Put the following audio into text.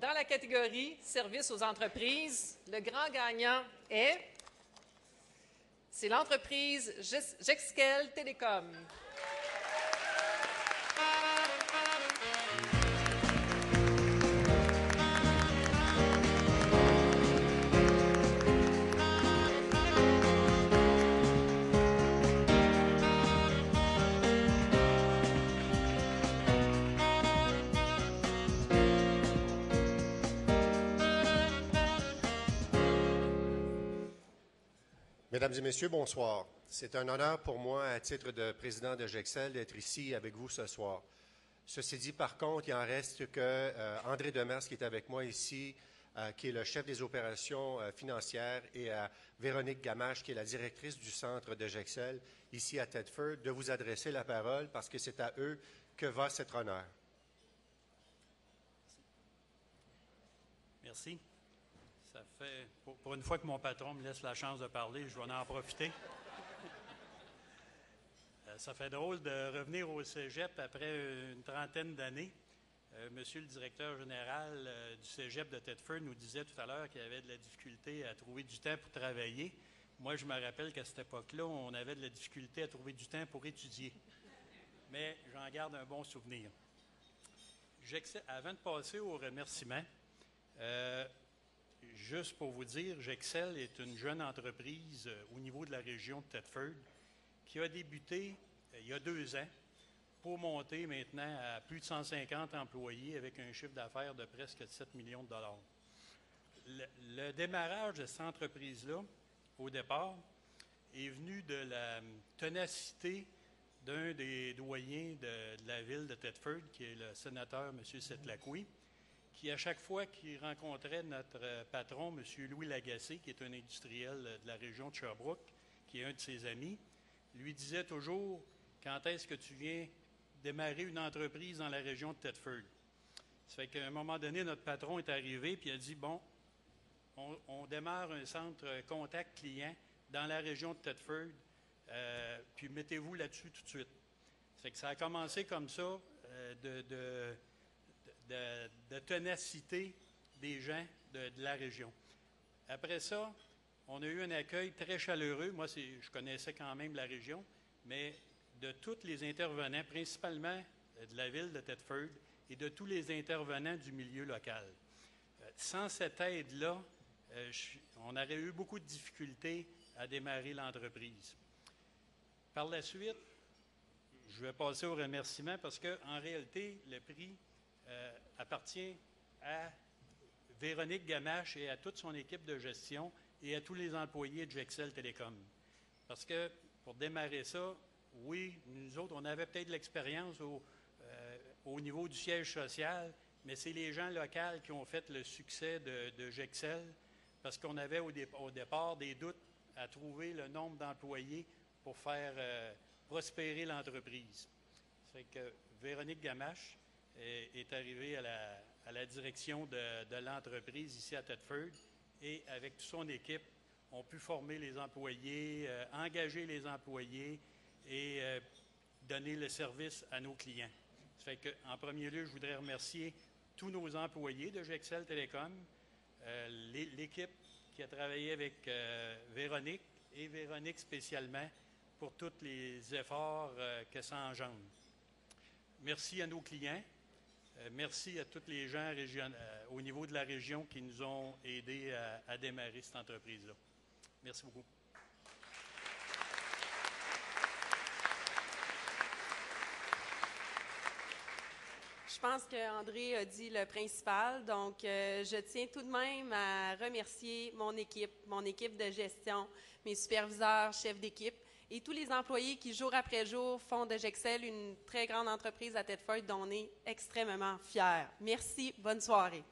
dans la catégorie Services aux entreprises, le grand gagnant c'est l'entreprise Gexkel Télécom. Mesdames et messieurs, bonsoir. C'est un honneur pour moi, à titre de président de Gexel, d'être ici avec vous ce soir. Ceci dit, par contre, il en reste que André Demers, qui est avec moi ici, qui est le chef des opérations financières, et Véronique Gamache, qui est la directrice du centre de Gexel, ici à Thetford, de vous adresser la parole parce que c'est à eux que va cet honneur. Merci. Ça fait, pour une fois que mon patron me laisse la chance de parler, je vais en profiter. Ça fait drôle de revenir au cégep après une trentaine d'années. Monsieur le directeur général du cégep de Thetford nous disait tout à l'heure qu'il avait de la difficulté à trouver du temps pour travailler. Moi, je me rappelle qu'à cette époque-là, on avait de la difficulté à trouver du temps pour étudier. Mais j'en garde un bon souvenir. Avant de passer aux remerciements, juste pour vous dire, Gexel est une jeune entreprise au niveau de la région de Thetford qui a débuté il y a 2 ans pour monter maintenant à plus de 150 employés avec un chiffre d'affaires de presque 7 millions de dollars. Le démarrage de cette entreprise-là, au départ, est venu de la ténacité d'un des doyens de la ville de Thetford, qui est le sénateur M. Setlakouy, qui, à chaque fois qu'il rencontrait notre patron, M. Louis Lagacé, qui est un industriel de la région de Sherbrooke, qui est un de ses amis, lui disait toujours « Quand est-ce que tu viens démarrer une entreprise dans la région de Thetford? » Ça fait qu'à un moment donné, notre patron est arrivé et a dit « Bon, on démarre un centre contact client dans la région de Thetford, puis mettez-vous là-dessus tout de suite. » Ça fait que ça a commencé comme ça, de ténacité des gens de la région. Après ça, on a eu un accueil très chaleureux. Moi, je connaissais quand même la région, mais de tous les intervenants, principalement de la ville de Thetford et de tous les intervenants du milieu local. Sans cette aide-là, on aurait eu beaucoup de difficultés à démarrer l'entreprise. Par la suite, je vais passer aux remerciements parce qu'en réalité, le prix appartient à Véronique Gamache et à toute son équipe de gestion et à tous les employés de Gexel Télécom. Parce que pour démarrer ça, oui, nous autres, on avait peut-être de l'expérience au niveau du siège social, mais c'est les gens locaux qui ont fait le succès de Gexel parce qu'on avait au départ des doutes à trouver le nombre d'employés pour faire prospérer l'entreprise. Ça fait que Véronique Gamache est arrivée à la direction de l'entreprise ici à Thetford et avec toute son équipe, on pu former les employés, engager les employés et donner le service à nos clients. Ça fait qu'en premier lieu, je voudrais remercier tous nos employés de Gexel Télécom, l'équipe qui a travaillé avec Véronique et Véronique spécialement pour tous les efforts que ça engendre. Merci à nos clients. Merci à tous les gens au niveau de la région qui nous ont aidés à démarrer cette entreprise-là. Merci beaucoup. Je pense qu'André a dit le principal, donc je tiens tout de même à remercier mon équipe de gestion, mes superviseurs, chefs d'équipe et tous les employés qui, jour après jour, font de Gexel une très grande entreprise à Thetford dont on est extrêmement fiers. Merci, bonne soirée.